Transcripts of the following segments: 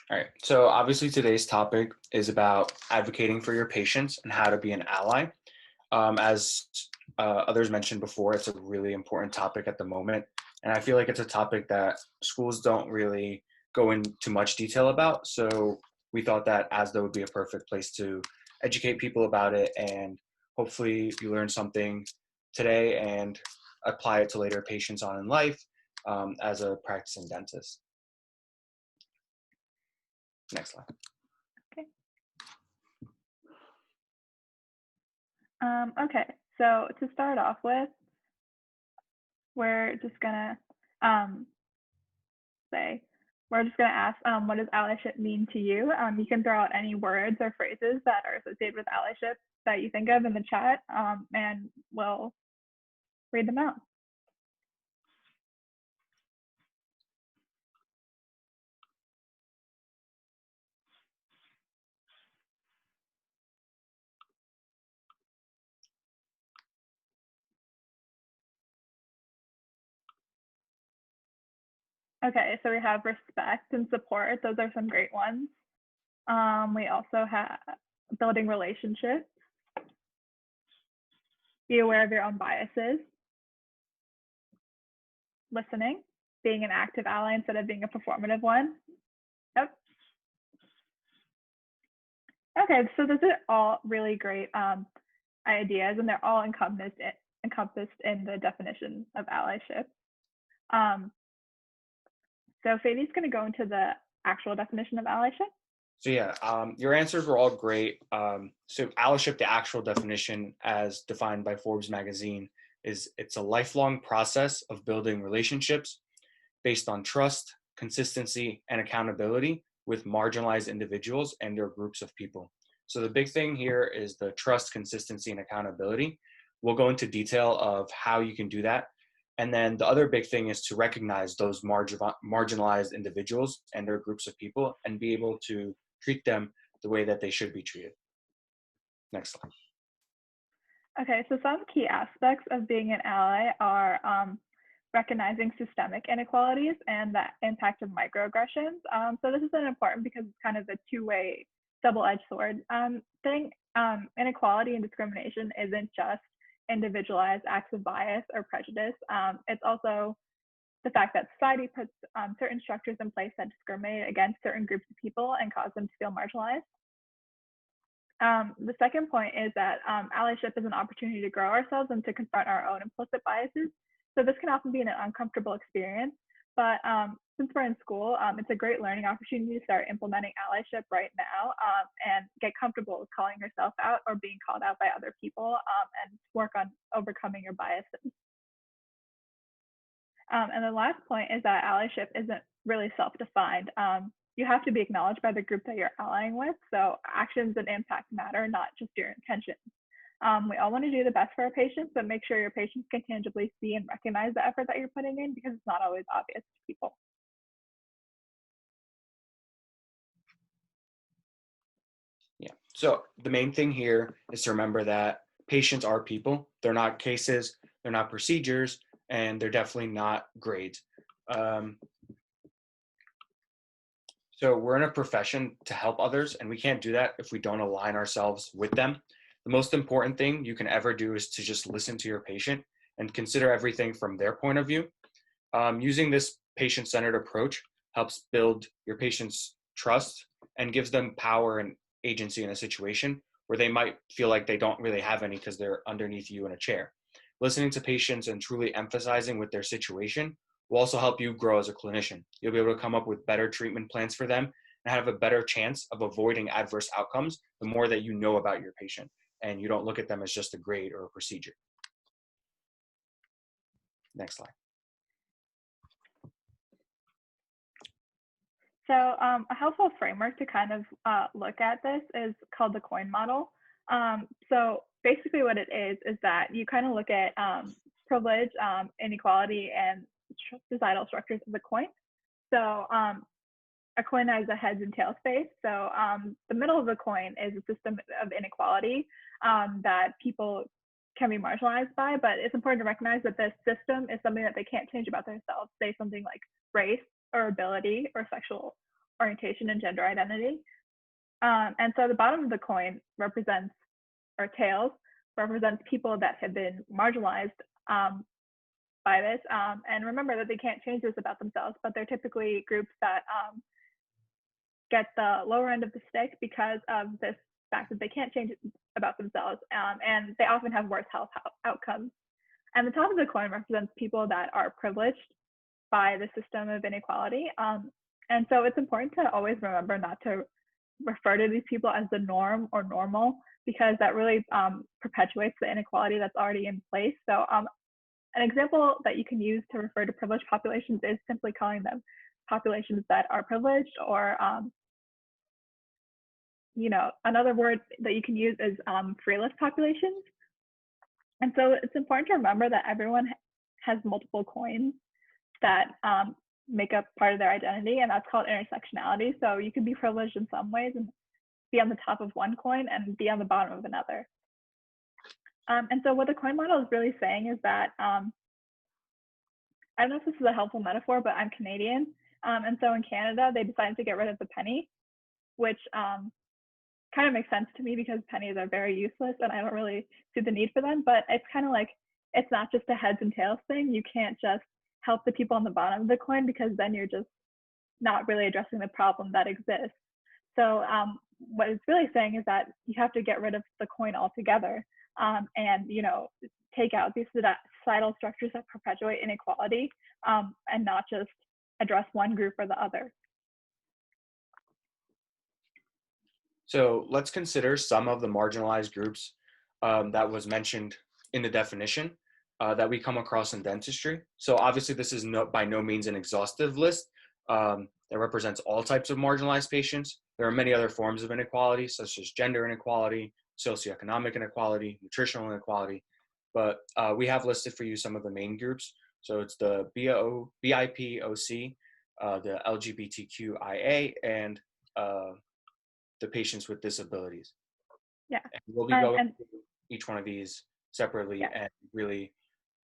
All right. So obviously today's topic is about advocating for your patients and how to be an ally. As others mentioned before, it's a really important topic at the moment, and I feel like it's a topic that schools don't really go into much detail about. So we thought that ASDA would be a perfect place to educate people about it, and hopefully you learn something today and apply it to later patients on in life as a practicing dentist. Next slide. Okay. Okay, so to start off with, we're just gonna um, say, we're just gonna ask, what does allyship mean to you? You can throw out any words or phrases that are associated with allyship that you think of in the chat, and we'll read them out. Okay, so we have respect and support. Those are some great ones. We also have building relationships, be aware of your own biases, listening, being an active ally instead of being a performative one. Yep. Okay, so those are all really great ideas, and they're all encompassed in the definition of allyship. Um, so Fabi's going to go into the actual definition of allyship. So yeah, your answers were all great. So allyship, the actual definition as defined by Forbes magazine, is it's a lifelong process of building relationships based on trust, consistency, and accountability with marginalized individuals and their groups of people. So the big thing here is the trust, consistency, and accountability. We'll go into detail of how you can do that. And then the other big thing is to recognize those marginalized individuals and their groups of people and be able to treat them the way that they should be treated. Next slide. Okay, so some key aspects of being an ally are recognizing systemic inequalities and the impact of microaggressions. So this is important because it's kind of a two-way, double-edged sword thing. Inequality and discrimination isn't just individualized acts of bias or prejudice. It's also the fact that society puts certain structures in place that discriminate against certain groups of people and cause them to feel marginalized. The second point is that allyship is an opportunity to grow ourselves and to confront our own implicit biases. So this can often be an uncomfortable experience, but since we're in school, it's a great learning opportunity to start implementing allyship right now and get comfortable with calling yourself out or being called out by other people and work on overcoming your biases. And the last point is that allyship isn't really self-defined. You have to be acknowledged by the group that you're allying with. So actions and impact matter, not just your intentions. We all want to do the best for our patients, but make sure your patients can tangibly see and recognize the effort that you're putting in because it's not always obvious to people. Yeah. So the main thing here is to remember that patients are people. They're not cases, they're not procedures, and they're definitely not grades. So we're in a profession to help others, and we can't do that if we don't align ourselves with them. The most important thing you can ever do is to just listen to your patient and consider everything from their point of view. Using this patient-centered approach helps build your patient's trust and gives them power and agency in a situation where they might feel like they don't really have any because they're underneath you in a chair. Listening to patients and truly emphasizing with their situation will also help you grow as a clinician. You'll be able to come up with better treatment plans for them and have a better chance of avoiding adverse outcomes the more that you know about your patient and you don't look at them as just a grade or a procedure. Next slide. So a helpful framework to kind of look at this is called the coin model. So basically what it is that you kind of look at privilege, inequality, and societal structures of the coin. So a coin has a heads and tails face. So the middle of the coin is a system of inequality that people can be marginalized by, but it's important to recognize that this system is something that they can't change about themselves. Say something like race or ability or sexual orientation and gender identity. And so the bottom of the coin represents, or tails, represents people that have been marginalized by this. And remember that they can't change this about themselves, but they're typically groups that get the lower end of the stick because of this fact that they can't change it about themselves, and they often have worse health outcomes. And the top of the coin represents people that are privileged by the system of inequality. And so it's important to always remember not to refer to these people as the norm or normal, because that really perpetuates the inequality that's already in place. So an example that you can use to refer to privileged populations is simply calling them populations that are privileged, or another word that you can use is freeless populations. And so it's important to remember that everyone has multiple coins that make up part of their identity, and that's called intersectionality. So you can be privileged in some ways and be on the top of one coin and be on the bottom of another. And so what the coin model is really saying is that, I don't know if this is a helpful metaphor, but I'm Canadian. And so in Canada, they decided to get rid of the penny, which kind of makes sense to me because pennies are very useless and I don't really see the need for them. But it's kind of like, it's not just a heads and tails thing. You can't just help the people on the bottom of the coin, because then you're just not really addressing the problem that exists. So what it's really saying is that you have to get rid of the coin altogether, and take out these societal structures that perpetuate inequality, and not just address one group or the other. So let's consider some of the marginalized groups that was mentioned in the definition that we come across in dentistry. So obviously this is by no means an exhaustive list that represents all types of marginalized patients. There are many other forms of inequality, such as gender inequality, socioeconomic inequality, nutritional inequality, but we have listed for you some of the main groups. So it's the BIPOC, the LGBTQIA, and the patients with disabilities. Yeah. And we'll be going through each one of these separately, yeah, and really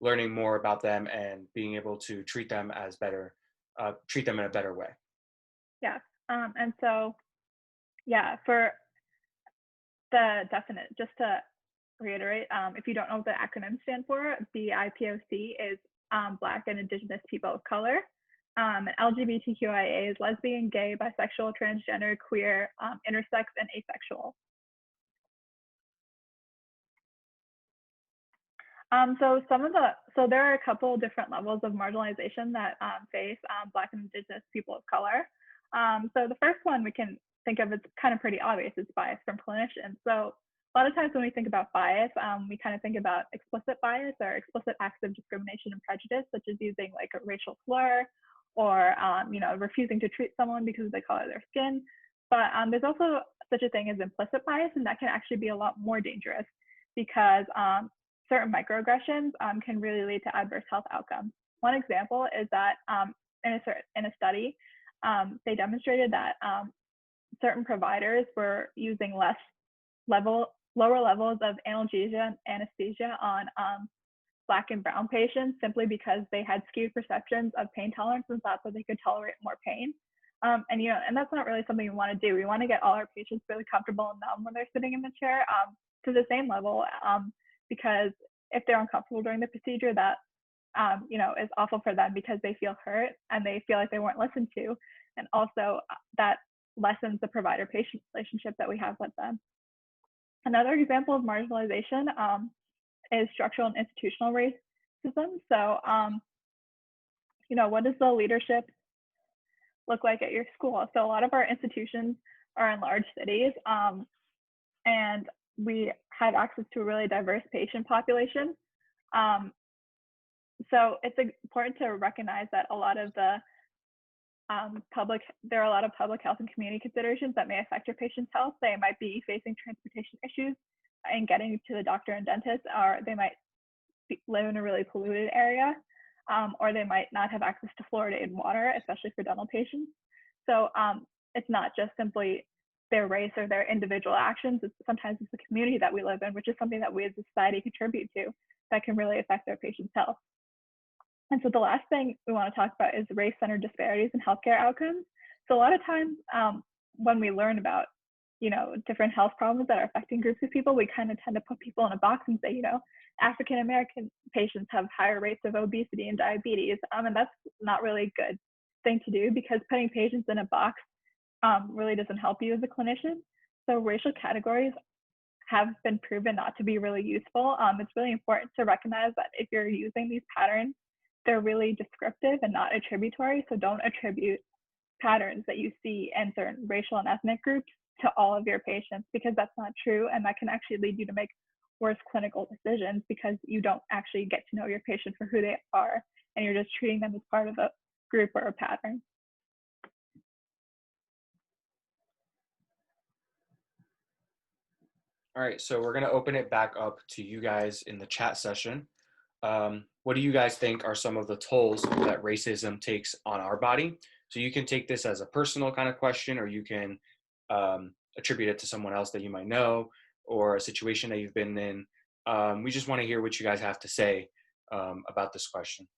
learning more about them and being able to treat them in a better way. Yeah. And so, yeah, for the definite, just to reiterate, if you don't know what the acronym stand for, BIPOC is Black and Indigenous People of Color. And LGBTQIA is lesbian, gay, bisexual, transgender, queer, intersex, and asexual. So there are a couple different levels of marginalization that face Black and Indigenous people of color. So the first one we can think of, it's kind of pretty obvious, it's bias from clinicians. So a lot of times when we think about bias, we kind of think about explicit bias or explicit acts of discrimination and prejudice, such as using like a racial slur, or refusing to treat someone because of the color of their skin. But there's also such a thing as implicit bias, and that can actually be a lot more dangerous, because certain microaggressions can really lead to adverse health outcomes. One example is that in a study, they demonstrated that certain providers were using lower levels of analgesia and anesthesia on Black and brown patients, simply because they had skewed perceptions of pain tolerance and thought that they could tolerate more pain. And that's not really something we want to do. We want to get all our patients really comfortable and numb when they're sitting in the chair, to the same level, because if they're uncomfortable during the procedure, that is awful for them, because they feel hurt and they feel like they weren't listened to, and also that lessens the provider-patient relationship that we have with them. Another example of marginalization is structural and institutional racism. So, what does the leadership look like at your school? So a lot of our institutions are in large cities, and we have access to a really diverse patient population. So it's important to recognize that a lot of the there are a lot of public health and community considerations that may affect your patient's health. They might be facing transportation issues in getting to the doctor and dentist, or they might live in a really polluted area, or they might not have access to fluoridated water, especially for dental patients. So it's not just simply their race or their individual actions. Sometimes it's the community that we live in, which is something that we as a society contribute to, that can really affect their patient's health. And so the last thing we want to talk about is race-centered disparities in healthcare outcomes. So a lot of times when we learn about, different health problems that are affecting groups of people, we kind of tend to put people in a box and say, African American patients have higher rates of obesity and diabetes. And that's not really a good thing to do, because putting patients in a box really doesn't help you as a clinician. So racial categories have been proven not to be really useful. It's really important to recognize that if you're using these patterns, they're really descriptive and not attributory. So don't attribute patterns that you see in certain racial and ethnic groups to all of your patients, because that's not true. And that can actually lead you to make worse clinical decisions, because you don't actually get to know your patient for who they are, and you're just treating them as part of a group or a pattern. All right, so we're going to open it back up to you guys in the chat session. What do you guys think are some of the tolls that racism takes on our body? So you can take this as a personal kind of question, or you can attribute it to someone else that you might know, or a situation that you've been in. We just want to hear what you guys have to say about this question.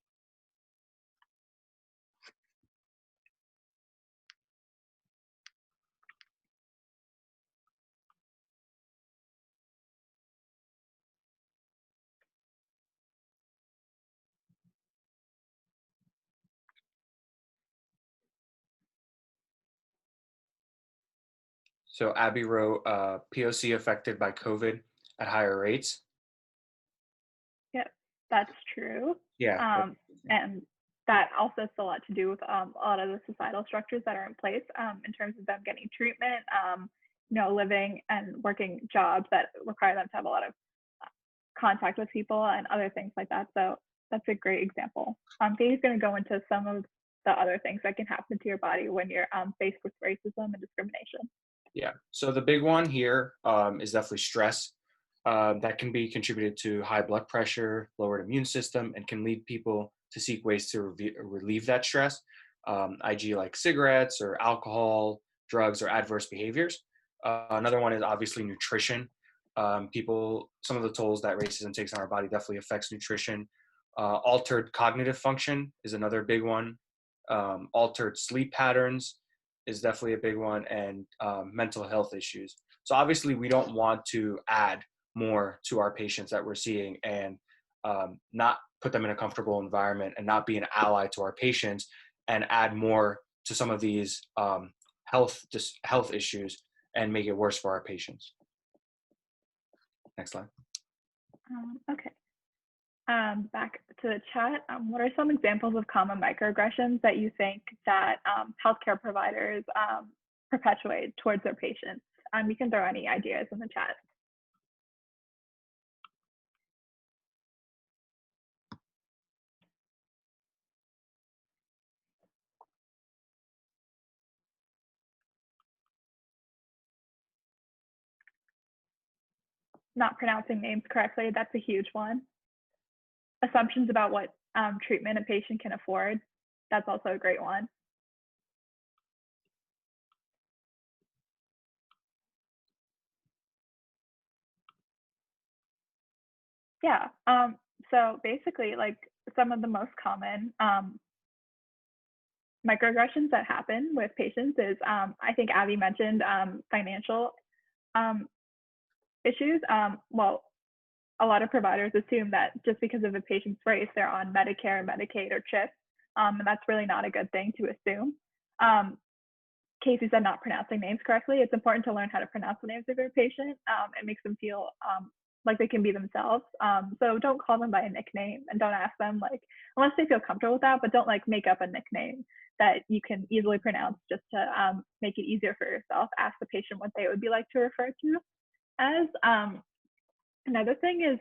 So Abby wrote, POC affected by COVID at higher rates. Yep, that's true. Yeah. And that also has a lot to do with a lot of the societal structures that are in place in terms of them getting treatment, living and working jobs that require them to have a lot of contact with people and other things like that. So that's a great example. Katie's going to go into some of the other things that can happen to your body when you're faced with racism and discrimination. Yeah, so the big one here is definitely stress. That can be contributed to high blood pressure, lowered immune system, and can lead people to seek ways to relieve that stress, i.e. like cigarettes or alcohol, drugs, or adverse behaviors. Another one is obviously nutrition. Some of the tolls that racism takes on our body definitely affects nutrition. Altered cognitive function is another big one. Altered sleep patterns is definitely a big one, and mental health issues. So obviously we don't want to add more to our patients that we're seeing, and not put them in a comfortable environment, and not be an ally to our patients and add more to some of these health issues and make it worse for our patients. Next slide. Okay. Back to the chat, what are some examples of common microaggressions that you think that healthcare providers perpetuate towards their patients? You can throw any ideas in the chat. Not pronouncing names correctly, that's a huge one. Assumptions about what treatment a patient can afford, that's also a great one. Yeah, so basically, like, some of the most common microaggressions that happen with patients is, I think Abby mentioned financial issues. Well, a lot of providers assume that just because of a patient's race, they're on Medicare, Medicaid, or CHIP, and that's really not a good thing to assume. Casey said not pronouncing names correctly. It's important to learn how to pronounce the names of your patient. It makes them feel like they can be themselves. So don't call them by a nickname, and don't ask them, like, unless they feel comfortable with that, but don't like make up a nickname that you can easily pronounce just to make it easier for yourself. Ask the patient what they would be like to refer to as. Another thing is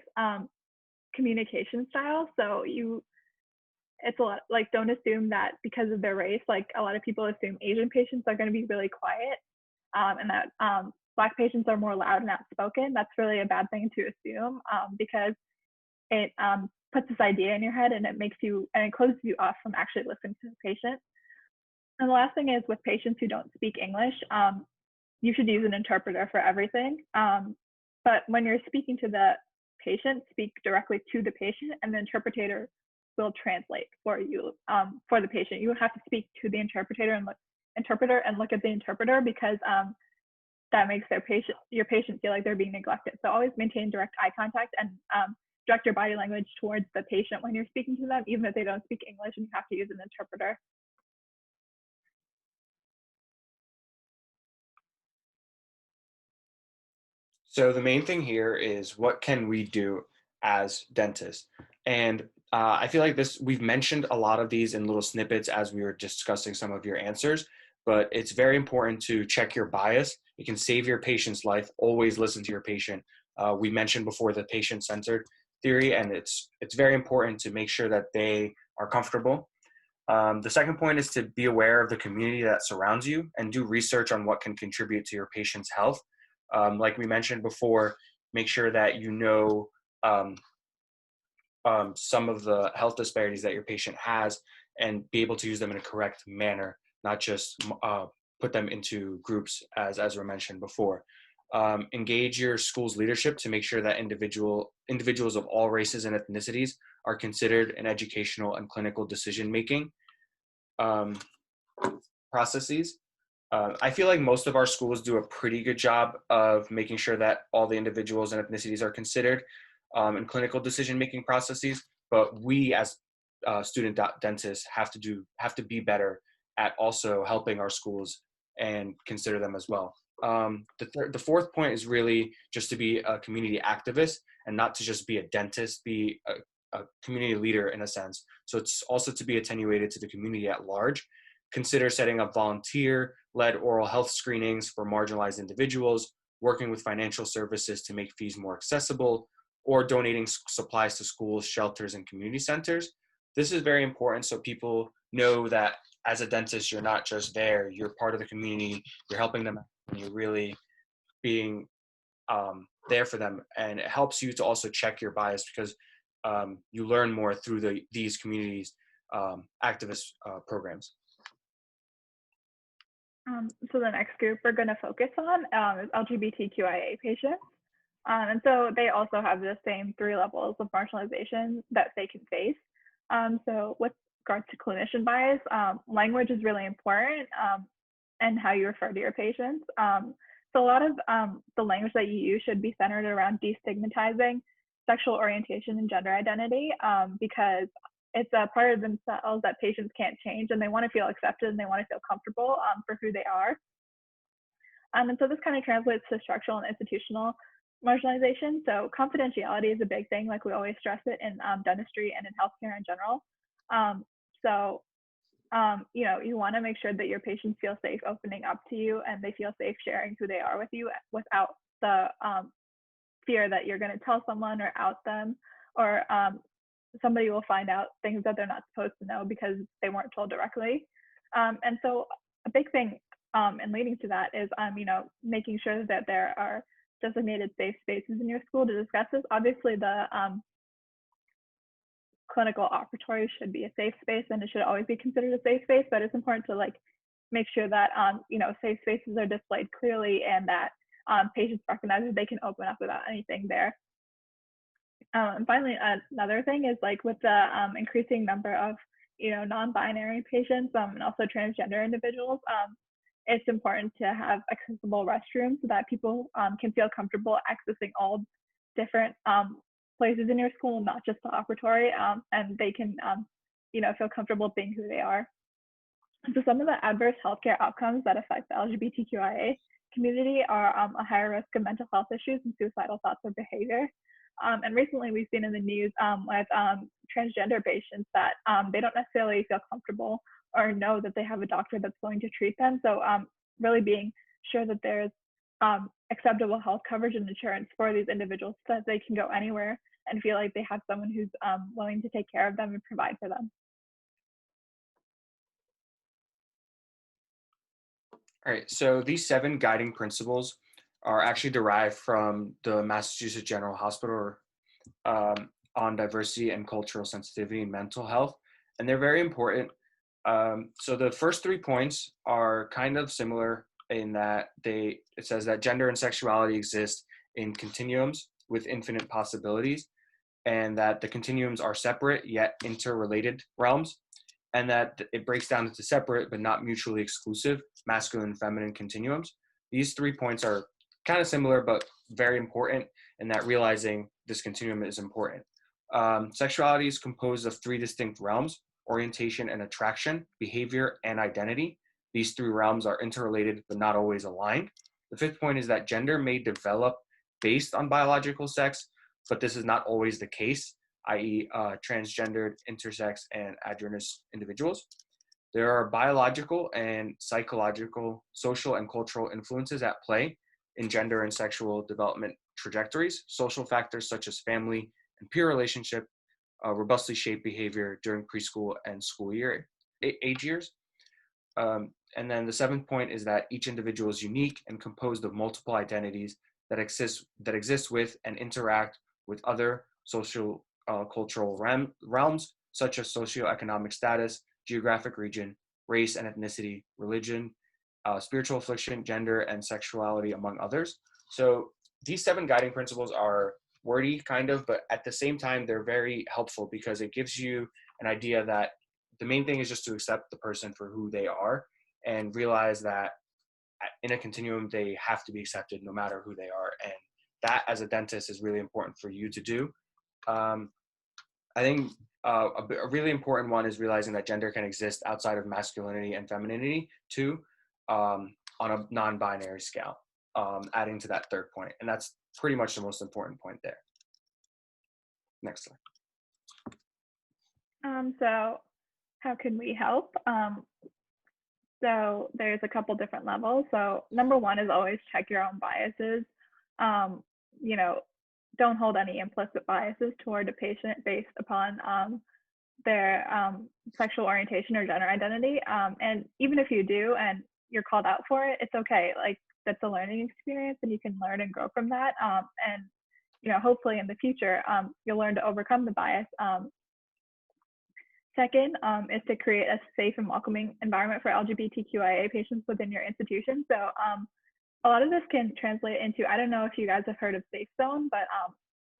communication style. So it's a lot, like, don't assume that because of their race, like a lot of people assume Asian patients are going to be really quiet, and that Black patients are more loud and outspoken. That's really a bad thing to assume, because it puts this idea in your head, and it closes you off from actually listening to the patient. And the last thing is, with patients who don't speak English, you should use an interpreter for everything. But when you're speaking to the patient, speak directly to the patient, and the interpreter will translate for you, for the patient. You have to speak to the interpreter and interpreter and look at the interpreter, because that makes your patient feel like they're being neglected. So always maintain direct eye contact and direct your body language towards the patient when you're speaking to them, even if they don't speak English and you have to use an interpreter. So the main thing here is, what can we do as dentists? And I feel like we've mentioned a lot of these in little snippets as we were discussing some of your answers, but it's very important to check your bias. It can save your patient's life. Always listen to your patient. We mentioned before the patient-centered theory, and it's very important to make sure that they are comfortable. The second point is to be aware of the community that surrounds you and do research on what can contribute to your patient's health. Like we mentioned before, make sure that you know some of the health disparities that your patient has and be able to use them in a correct manner, not just put them into groups as we mentioned before. Engage your school's leadership to make sure that individuals of all races and ethnicities are considered in educational and clinical decision-making processes. I feel like most of our schools do a pretty good job of making sure that all the individuals and ethnicities are considered in clinical decision-making processes, but we as student dentists have to be better at also helping our schools and consider them as well. The fourth point is really just to be a community activist and not to just be a dentist, be a community leader in a sense. So it's also to be attenuated to the community at large. Consider setting up volunteer-led oral health screenings for marginalized individuals, working with financial services to make fees more accessible, or donating supplies to schools, shelters, and community centers. This is very important so people know that as a dentist, you're not just there, you're part of the community, you're helping them, and you're really being there for them. And it helps you to also check your bias because you learn more through these communities activist programs. So the next group we're going to focus on is LGBTQIA patients. And so they also have the same 3 levels of marginalization that they can face. So with regards to clinician bias, language is really important, and how you refer to your patients. So a lot of the language that you use should be centered around destigmatizing sexual orientation and gender identity, because it's a part of themselves that patients can't change, and they want to feel accepted and they want to feel comfortable for who they are. And so this kind of translates to structural and institutional marginalization. So confidentiality is a big thing, like we always stress it in dentistry and in healthcare in general. You know, you want to make sure that your patients feel safe opening up to you and they feel safe sharing who they are with you without the fear that you're going to tell someone or out them, or somebody will find out things that they're not supposed to know because they weren't told directly. And so a big thing in leading to that is, you know, making sure that there are designated safe spaces in your school to discuss this. Obviously, the clinical operatory should be a safe space, and it should always be considered a safe space, but it's important to make sure that you know, safe spaces are displayed clearly and that patients recognize that they can open up without anything there. And finally, another thing is with the increasing number of, you know, non-binary patients and also transgender individuals, it's important to have accessible restrooms so that people can feel comfortable accessing all different places in your school, not just the operatory, and they can, you know, feel comfortable being who they are. So some of the adverse healthcare outcomes that affect the LGBTQIA community are a higher risk of mental health issues and suicidal thoughts or behavior. And recently we've seen in the news with transgender patients that they don't necessarily feel comfortable or know that they have a doctor that's going to treat them. So really being sure that there's acceptable health coverage and insurance for these individuals so that they can go anywhere and feel like they have someone who's willing to take care of them and provide for them. All right, so these 7 guiding principles are actually derived from the Massachusetts General Hospital on diversity and cultural sensitivity in mental health, and they're very important. So the first 3 points are kind of similar in that it says that gender and sexuality exist in continuums with infinite possibilities, and that the continuums are separate yet interrelated realms. and that it breaks down into separate but not mutually exclusive masculine and feminine continuums. These 3 points are kind of similar but very important, in that realizing this continuum is important. Sexuality is composed of 3 distinct realms: orientation and attraction, behavior, and identity. These 3 realms are interrelated but not always aligned. The 5th point is that gender may develop based on biological sex, but this is not always the case, i.e., transgendered, intersex, and androgynous individuals. There are biological and psychological, social, and cultural influences at play in gender and sexual development trajectories. Social factors such as family and peer relationship robustly shape behavior during preschool and school year age years. And then the 7th point is that each individual is unique and composed of multiple identities that exist with and interact with other social cultural realms, such as socioeconomic status, geographic region, race and ethnicity, religion, spiritual affliction, gender, and sexuality, among others. So these 7 guiding principles are wordy, kind of, but at the same time, they're very helpful because it gives you an idea that the main thing is just to accept the person for who they are and realize that in a continuum, they have to be accepted no matter who they are. And that, as a dentist, is really important for you to do. I think a really important one is realizing that gender can exist outside of masculinity and femininity too, on a non-binary scale, adding to that 3rd point. And that's pretty much the most important point there. Next slide. So how can we help? So there's a couple different levels. So number 1 is always check your own biases. You know, don't hold any implicit biases toward a patient based upon their sexual orientation or gender identity. And even if you do and you're called out for it, it's okay. Like, that's a learning experience and you can learn and grow from that. And, you know, hopefully in the future, you'll learn to overcome the bias. Second is to create a safe and welcoming environment for LGBTQIA patients within your institution. So a lot of this can translate into, I don't know if you guys have heard of Safe Zone, but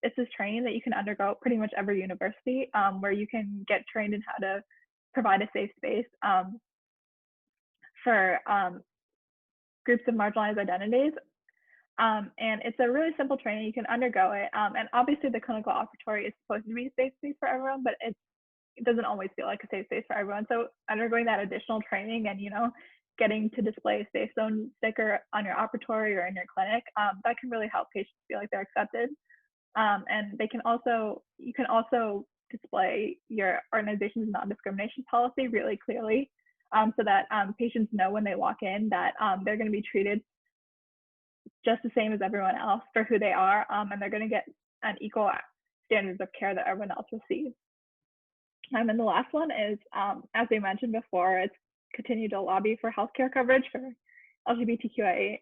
it's this training that you can undergo at pretty much every university, where you can get trained in how to provide a safe space for groups of marginalized identities. And it's a really simple training. You can undergo it. And obviously the clinical operatory is supposed to be a safe space for everyone, but it doesn't always feel like a safe space for everyone. So undergoing that additional training and, you know, getting to display a Safe Zone sticker on your operatory or in your clinic, that can really help patients feel like they're accepted. And you can also display your organization's non-discrimination policy really clearly, so that patients know when they walk in that they're going to be treated just the same as everyone else for who they are, and they're going to get an equal standards of care that everyone else receives. And the last one is, as we mentioned before, it's continue to lobby for healthcare coverage for LGBTQIA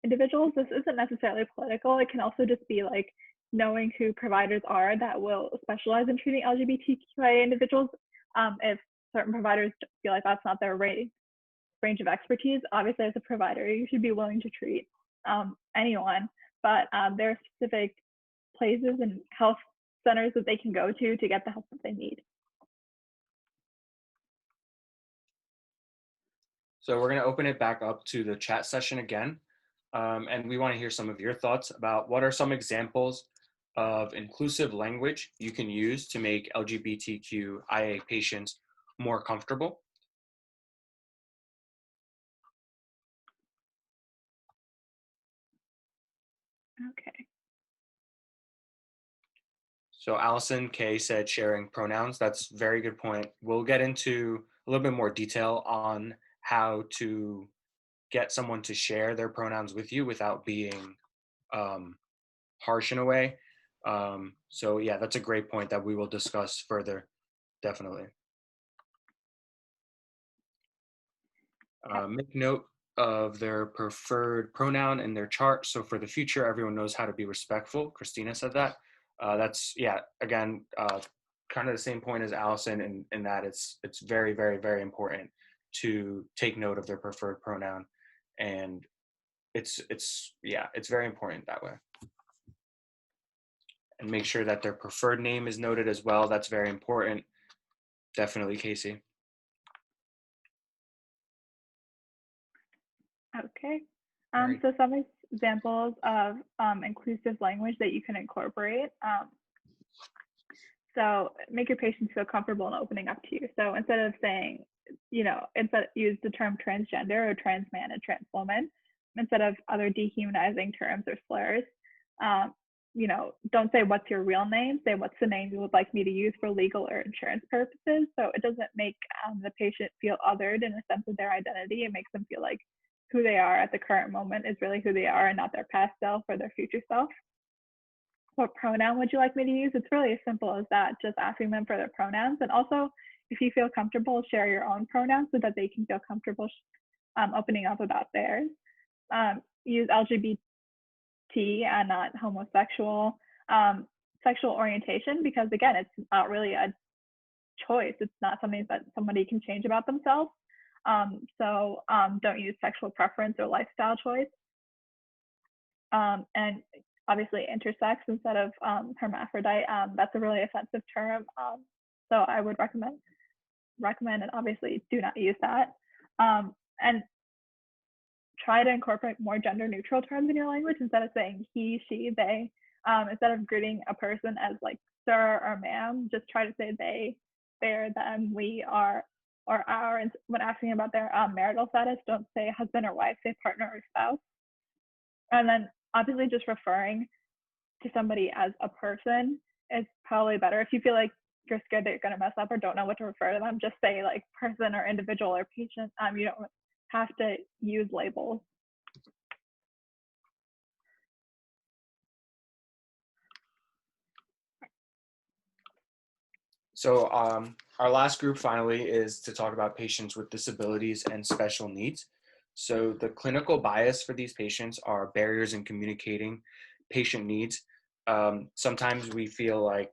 individuals. This isn't necessarily political. It can also just be like knowing who providers are that will specialize in treating LGBTQIA individuals. If certain providers feel like that's not their range of expertise, obviously as a provider, you should be willing to treat anyone. But there are specific places and health centers that they can go to get the help that they need. So we're going to open it back up to the chat session again. And we want to hear some of your thoughts about what are some examples of inclusive language you can use to make LGBTQIA patients more comfortable. Okay. So Allison K said sharing pronouns. That's a very good point. We'll get into a little bit more detail on how to get someone to share their pronouns with you without being harsh in a way. So yeah, that's a great point that we will discuss further, definitely. Make note of their preferred pronoun in their chart. So for the future, everyone knows how to be respectful. Christina said that. That's, yeah, again, kind of the same point as Allison in that it's very, very, very important to take note of their preferred pronoun. And it's very important that way. And make sure that their preferred name is noted as well. That's very important. Definitely, Casey. Okay. Right. So some examples of inclusive language that you can incorporate. So make your patients feel comfortable in opening up to you. So instead of saying, instead use the term transgender or trans man and trans woman instead of other dehumanizing terms or slurs. Um, don't say what's your real name. Say what's the name you would like me to use for legal or insurance purposes. So it doesn't make the patient feel othered in a sense of their identity. It makes them feel like who they are at the current moment is really who they are and not their past self or their future self. What pronoun would you like me to use? It's really as simple as that, just asking them for their pronouns. And also, if you feel comfortable, share your own pronouns so that they can feel comfortable opening up about theirs. Use LGBT and not homosexual. Sexual orientation, because again, it's not really a choice. It's not something that somebody can change about themselves. Don't use sexual preference or lifestyle choice. And obviously intersex instead of hermaphrodite. That's a really offensive term. So I would recommend and obviously do not use that. And try to incorporate more gender neutral terms in your language instead of saying he, she, they. Instead of greeting a person as like sir or ma'am, just try to say they, their, them, we, are, or our. And when asking about their marital status, don't say husband or wife, say partner or spouse. And then obviously just referring to somebody as a person is probably better. If you feel like you're scared that you're going to mess up or don't know what to refer to them, just say like person or individual or patient. You don't have to use labels. So our last group finally is to talk about patients with disabilities and special needs. So the clinical bias for these patients are barriers in communicating patient needs. Sometimes we feel like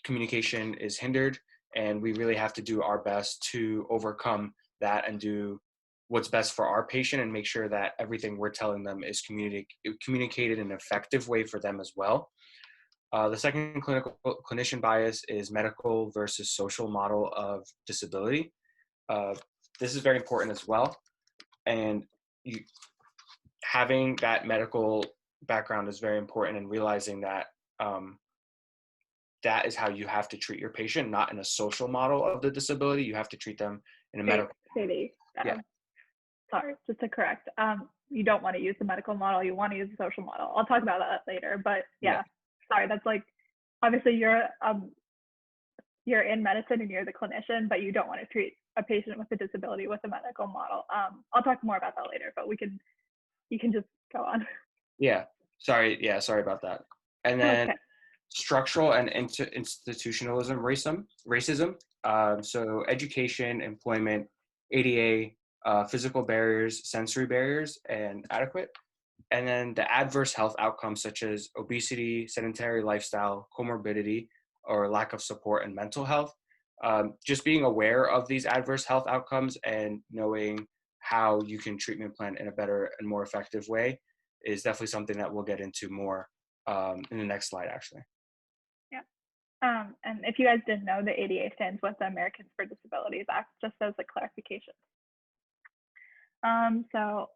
communication is hindered, and we really have to do our best to overcome that and do what's best for our patient and make sure that everything we're telling them is communicated in an effective way for them as well. The second clinician bias is medical versus social model of disability. Uh, this is very important as well. And you, having that medical background is very important, and realizing that that is how you have to treat your patient, not in a social model of the disability. You have to treat them in a medical. Sadie, Yeah. Sorry, just to correct. You don't want to use the medical model. You want to use the social model. I'll talk about that later. But yeah. Sorry, that's like obviously you're in medicine and you're the clinician, but you don't want to treat a patient with a disability with a medical model. I'll talk more about that later, but you can just go on. Yeah. Sorry. Yeah. Sorry about that. And then Okay. structural and institutionalism, racism. So education, employment, ADA, physical barriers, sensory barriers, and adequate. And then the adverse health outcomes such as obesity, sedentary lifestyle, comorbidity, or lack of support and mental health. Just being aware of these adverse health outcomes and knowing how you can treatment plan in a better and more effective way is definitely something that we'll get into more in the next slide, actually. Yeah. And if you guys didn't know, the ADA stands with the Americans for Disabilities Act, just as a clarification. So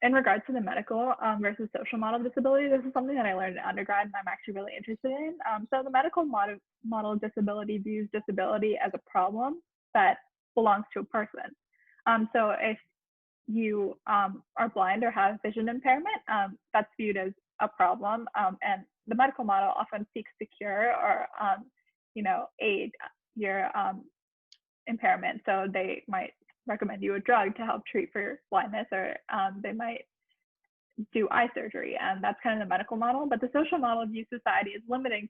in regards to the medical versus social model of disability, this is something that I learned in undergrad and I'm actually really interested in. So the medical model of disability views disability as a problem that belongs to a person. So if you are blind or have vision impairment, that's viewed as a problem. And the medical model often seeks to cure or, aid your impairment. So they might recommend you a drug to help treat for blindness, or they might do eye surgery. And that's kind of the medical model. But the social model views society as limiting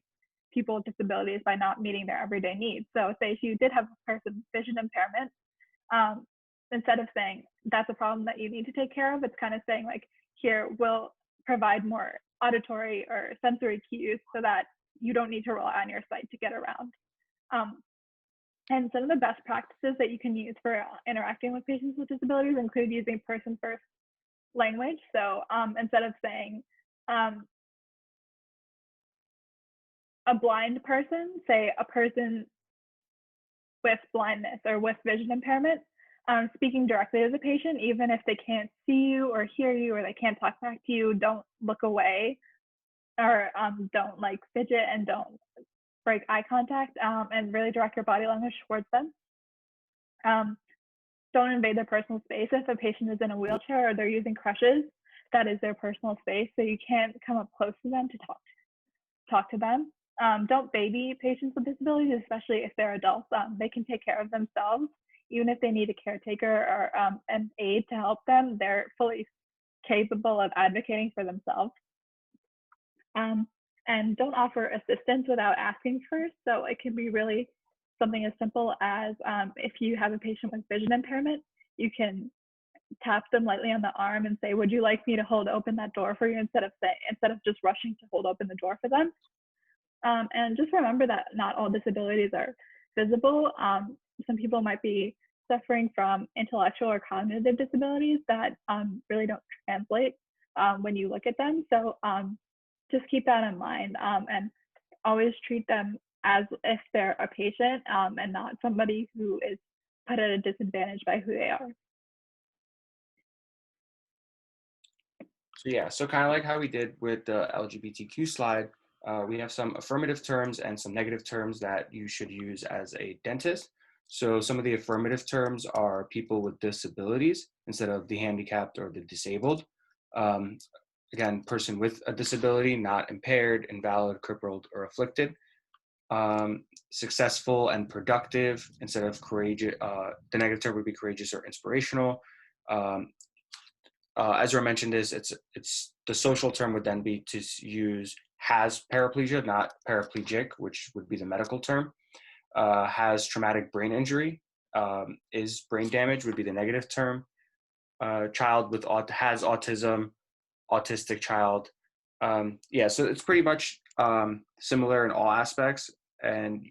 people with disabilities by not meeting their everyday needs. So say if you did have a person with vision impairment, instead of saying that's a problem that you need to take care of, it's kind of saying like, here, we'll provide more auditory or sensory cues so that you don't need to rely on your sight to get around. And some of the best practices that you can use for interacting with patients with disabilities include using person-first language. So instead of saying a blind person, say a person with blindness or with vision impairment. speaking directly to the patient, even if they can't see you or hear you or they can't talk back to you, don't look away or don't like fidget and don't break eye contact, and really direct your body language towards them. Um, don't invade their personal space. If a patient is in a wheelchair or they're using crutches, that is their personal space, so you can't come up close to them to talk to them. Don't baby patients with disabilities, especially if they're adults. They can take care of themselves. Even if they need a caretaker or an aide to help them, they're fully capable of advocating for themselves. And don't offer assistance without asking first. So it can be really something as simple as if you have a patient with vision impairment, you can tap them lightly on the arm and say, "Would you like me to hold open that door for you?" instead of just rushing to hold open the door for them. And just remember that not all disabilities are visible. Some people might be suffering from intellectual or cognitive disabilities that really don't translate when you look at them. So just keep that in mind, and always treat them as if they're a patient and not somebody who is put at a disadvantage by who they are. So yeah, so kind of like how we did with the LGBTQ slide, we have some affirmative terms and some negative terms that you should use as a dentist. So some of the affirmative terms are people with disabilities instead of the handicapped or the disabled. Um, Again, person with a disability, not impaired, invalid, crippled, or afflicted. Successful and productive instead of courageous. The negative term would be courageous or inspirational. Um, Ezra mentioned is it's the social term would then be to use has paraplegia, not paraplegic, which would be the medical term. Has traumatic brain injury, is brain damage would be the negative term. Child with has autism, autistic child. Yeah, so it's pretty much similar in all aspects. And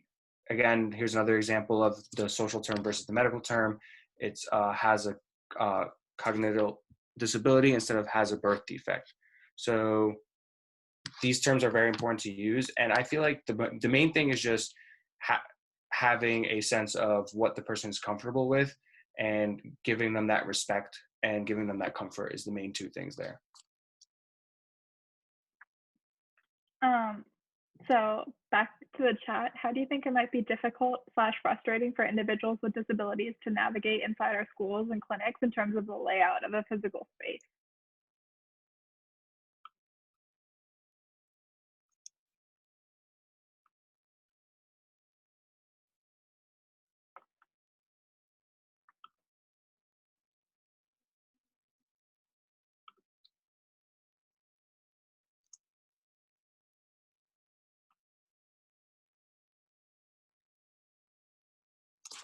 again, here's another example of the social term versus the medical term. It's has a cognitive disability instead of has a birth defect. So these terms are very important to use. And I feel like the main thing is just having a sense of what the person is comfortable with and giving them that respect and giving them that comfort is the main two things there. So back to the chat, how do you think it might be difficult/frustrating for individuals with disabilities to navigate inside our schools and clinics in terms of the layout of a physical space?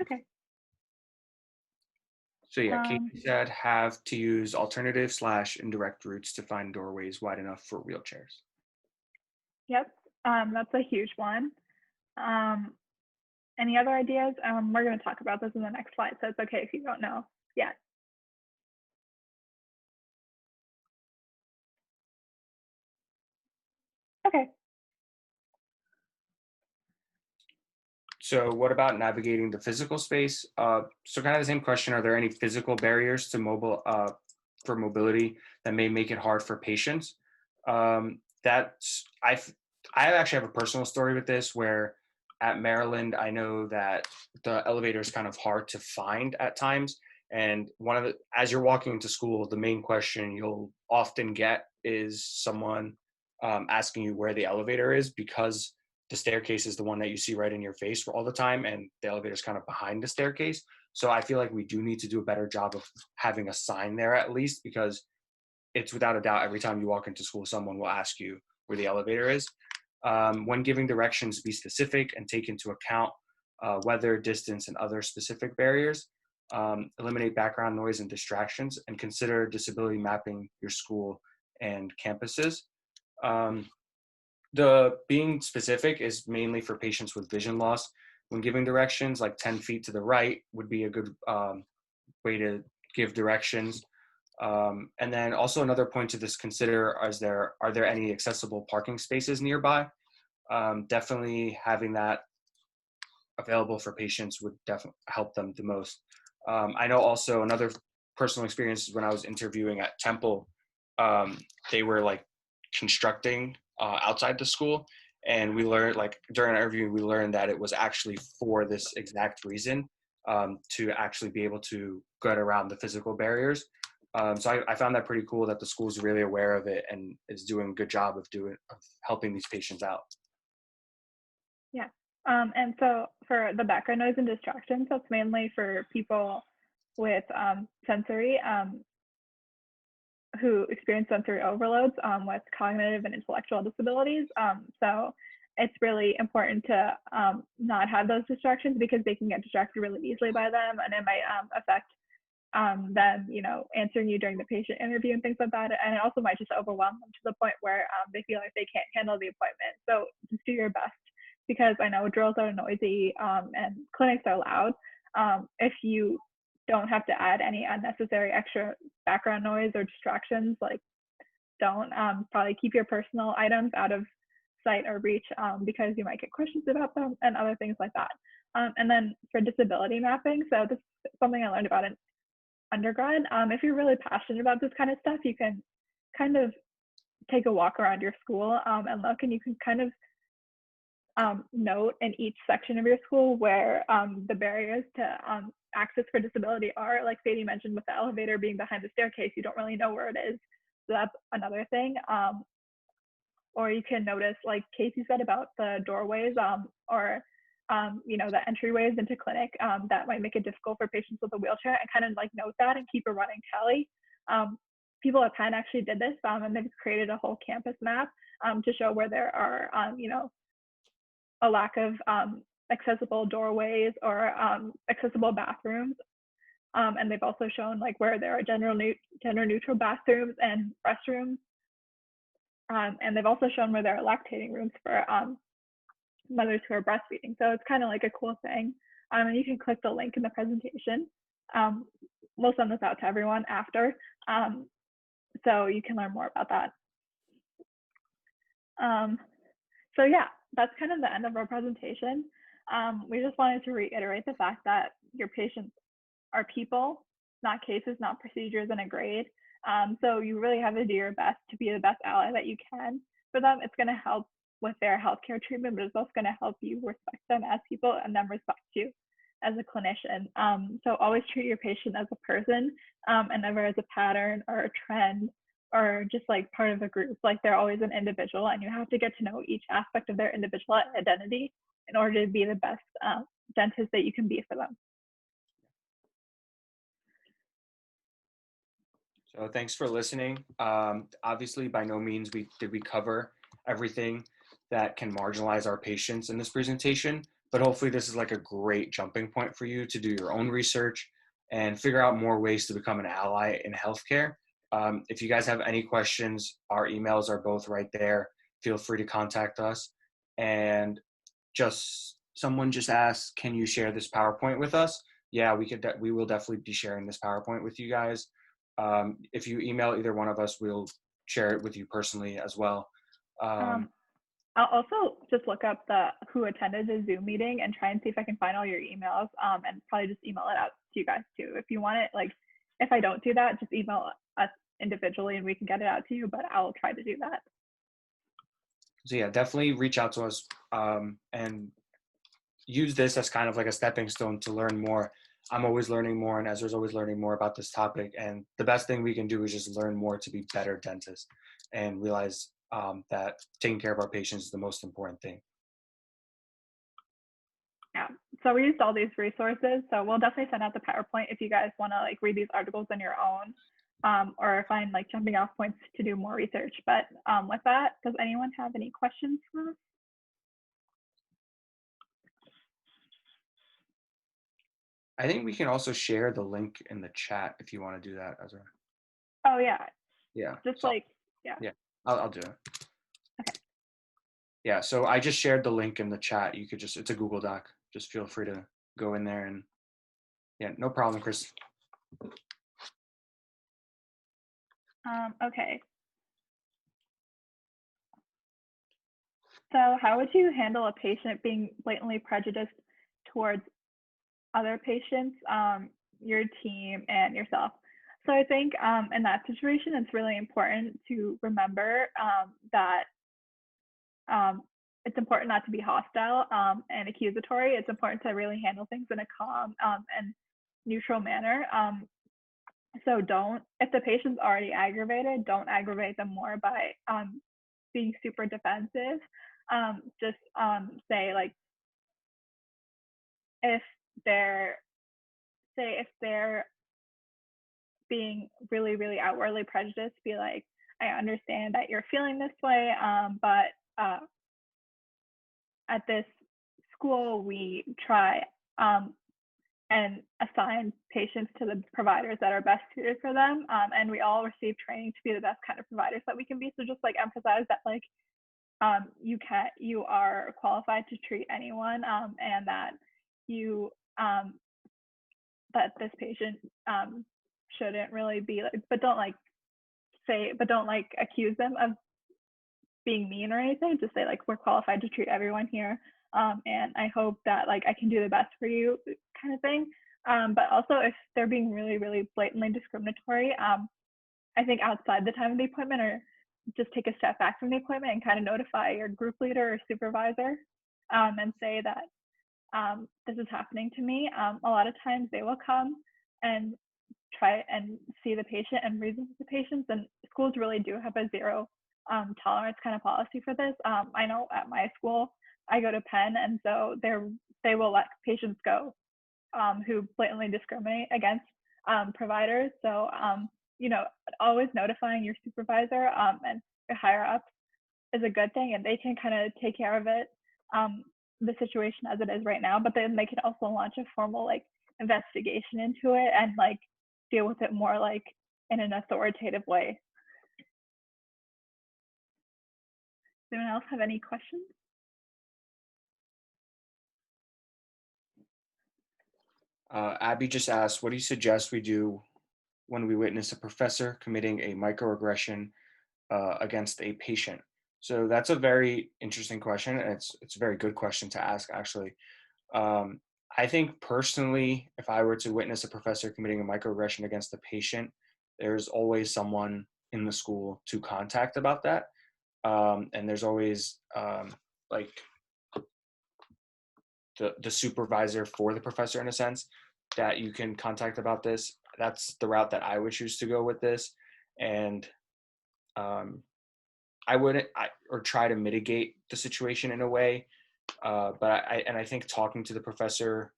Okay. So yeah, Katie said have to use alternative / indirect routes to find doorways wide enough for wheelchairs. Yep, that's a huge one. Any other ideas? We're going to talk about this in the next slide, so it's okay if you don't know yet. Okay. So what about navigating the physical space? So kind of the same question, are there any physical barriers to for mobility that may make it hard for patients? That's, I actually have a personal story with this where at Maryland, I know that the elevator is kind of hard to find at times. And as you're walking into school, the main question you'll often get is someone asking you where the elevator is, because the staircase is the one that you see right in your face all the time, and the elevator is kind of behind the staircase. So I feel like we do need to do a better job of having a sign there at least, because it's without a doubt every time you walk into school, someone will ask you where the elevator is. When giving directions, be specific and take into account weather, distance, and other specific barriers. Eliminate background noise and distractions, and consider disability mapping your school and campuses. The being specific is mainly for patients with vision loss. When giving directions, like 10 feet to the right would be a good way to give directions. And then also another point to this consider is are there any accessible parking spaces nearby? Definitely having that available for patients would definitely help them the most. I know also another personal experience is when I was interviewing at Temple. They were like constructing outside the school, and we learned, like during our interview, we learned that it was actually for this exact reason, to actually be able to get around the physical barriers. So I found that pretty cool that the school's really aware of it and is doing a good job of helping these patients out. Yeah. And so for the background noise and distractions, that's mainly for people with sensory who experience sensory overloads with cognitive and intellectual disabilities. So it's really important to not have those distractions because they can get distracted really easily by them, and it might affect them, answering you during the patient interview and things like that. And it also might just overwhelm them to the point where they feel like they can't handle the appointment. So just do your best, because I know drills are noisy and clinics are loud. If you don't have to add any unnecessary extra background noise or distractions, like don't probably keep your personal items out of sight or reach, because you might get questions about them and other things like that. And then for disability mapping, so this is something I learned about in undergrad. If you're really passionate about this kind of stuff, you can kind of take a walk around your school and look, and you can kind of note in each section of your school where the barriers to access for disability are. Like Sadie mentioned, with the elevator being behind the staircase, you don't really know where it is. So that's another thing. Or you can notice, like Casey said, about the doorways or the entryways into clinic that might make it difficult for patients with a wheelchair, and kind of like note that and keep a running tally. People at Penn actually did this, and they've created a whole campus map to show where there are, a lack of accessible doorways or accessible bathrooms. And they've also shown like where there are gender neutral bathrooms and restrooms. And they've also shown where there are lactating rooms for mothers who are breastfeeding. So it's kind of like a cool thing. And you can click the link in the presentation. We'll send this out to everyone after, so you can learn more about that. So yeah, that's kind of the end of our presentation. We just wanted to reiterate the fact that your patients are people, not cases, not procedures in a grade. So you really have to do your best to be the best ally that you can for them. It's going to help with their healthcare treatment, but it's also going to help you respect them as people and them respect you as a clinician. So always treat your patient as a person and never as a pattern or a trend or just like part of a group. Like they're always an individual, and you have to get to know each aspect of their individual identity in order to be the best dentist that you can be for them. So thanks for listening. Obviously, by no means did we cover everything that can marginalize our patients in this presentation, but hopefully this is like a great jumping point for you to do your own research and figure out more ways to become an ally in healthcare. If you guys have any questions, our emails are both right there. Feel free to contact us. And someone just asked, can you share this PowerPoint with us? Yeah, we will definitely be sharing this PowerPoint with you guys. If you email either one of us, we'll share it with you personally as well. I'll also just look up who attended the Zoom meeting and try and see if I can find all your emails, and probably just email it out to you guys too. If you want it, like if I don't do that, just email us individually and we can get it out to you, but I'll try to do that. So yeah, definitely reach out to us and use this as kind of like a stepping stone to learn more. I'm always learning more, and Ezra's always learning more about this topic. And the best thing we can do is just learn more to be better dentists and realize that taking care of our patients is the most important thing. Yeah, so we used all these resources. So we'll definitely send out the PowerPoint if you guys want to like read these articles on your own, or find like jumping off points to do more research. But with that, does anyone have any questions for us? I think we can also share the link in the chat if you want to do that, Ezra. Oh yeah. Yeah. Just so, like, yeah. Yeah, I'll do it. Okay. Yeah, so I just shared the link in the chat. You could it's a Google Doc. Just feel free to go in there and yeah, no problem, Chris. Okay. So how would you handle a patient being blatantly prejudiced towards other patients your team, and yourself. So I think in that situation, it's really important to remember that it's important not to be hostile and accusatory. It's important to really handle things in a calm and neutral manner. So don't, if the patient's already aggravated, don't aggravate them more by being super defensive. Just say like, if they're, say if they're being really, really outwardly prejudiced, be like, I understand that you're feeling this way, but at this school, we try and assign patients to the providers that are best suited for them. And we all receive training to be the best kind of providers that we can be. So just like emphasize that like you are qualified to treat anyone, and that you that this patient shouldn't really be like, but don't like accuse them of being mean or anything. Just say like, we're qualified to treat everyone here, and I hope that like I can do the best for you, kind of thing. But also if they're being really, really blatantly discriminatory, I think outside the time of the appointment, or just take a step back from the appointment and kind of notify your group leader or supervisor, and say that this is happening to me. A lot of times they will come and try and see the patient and reason with the patients, and schools really do have a zero tolerance kind of policy for this. I know at my school, I go to Penn, and so they will let patients go who blatantly discriminate against providers. So always notifying your supervisor and your higher ups is a good thing, and they can kind of take care of it, the situation as it is right now. But then they can also launch a formal like investigation into it and like deal with it more like in an authoritative way. Does anyone else have any questions? Abby just asked, what do you suggest we do when we witness a professor committing a microaggression against a patient? So that's a very interesting question, and it's a very good question to ask, actually. I think personally, if I were to witness a professor committing a microaggression against a patient, there's always someone in the school to contact about that. And there's always like the supervisor for the professor, in a sense, that you can contact about this. That's the route that I would choose to go with this. And I wouldn't or try to mitigate the situation in a way. But I think talking to the professor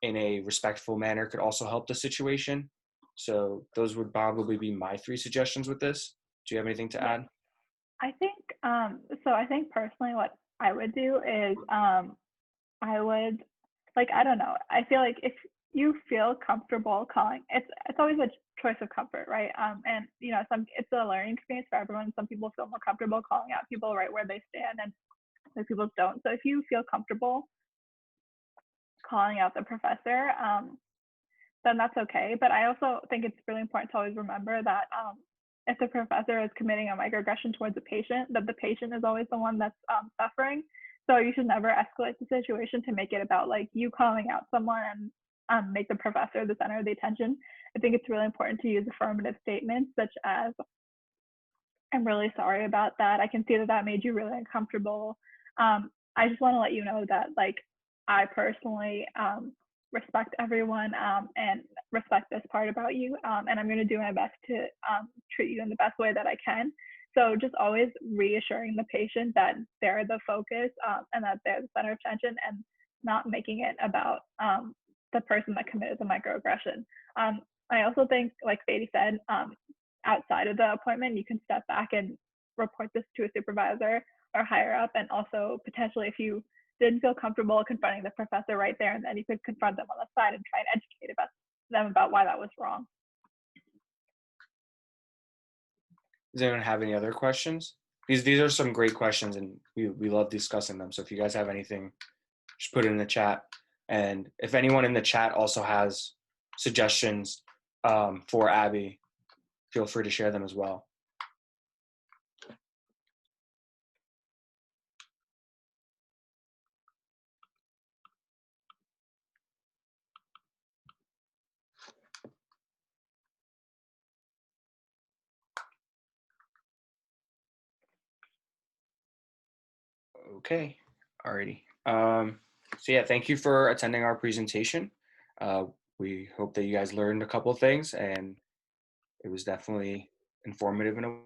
in a respectful manner could also help the situation. So those would probably be my 3 suggestions with this. Do you have anything to add? I think I think personally what I would do is I would, like, I don't know. I feel like if you feel comfortable calling, it's always a choice of comfort, right? And it's a learning experience for everyone. Some people feel more comfortable calling out people right where they stand, and some people don't. So if you feel comfortable calling out the professor, then that's okay. But I also think it's really important to always remember that if the professor is committing a microaggression towards a patient, that the patient is always the one that's suffering. So you should never escalate the situation to make it about like you calling out someone and make the professor the center of the attention. I think it's really important to use affirmative statements such as, I'm really sorry about that. I can see that that made you really uncomfortable. I just want to let you know that like I personally respect everyone and respect this part about you, and I'm going to do my best to treat you in the best way that I can. So just always reassuring the patient that they're the focus and that they're the center of attention, and not making it about the person that committed the microaggression. I also think, like Sadie said, outside of the appointment, you can step back and report this to a supervisor or higher up. And also potentially if you didn't feel comfortable confronting the professor right there and then, you could confront them on the side and try and educate them about why that was wrong. Does anyone have any other questions? These are some great questions, and we love discussing them. So if you guys have anything, just put it in the chat. And if anyone in the chat also has suggestions for Abby, feel free to share them as well. Okay, alrighty. So yeah, thank you for attending our presentation. Uh, we hope that you guys learned a couple of things, and it was definitely informative in a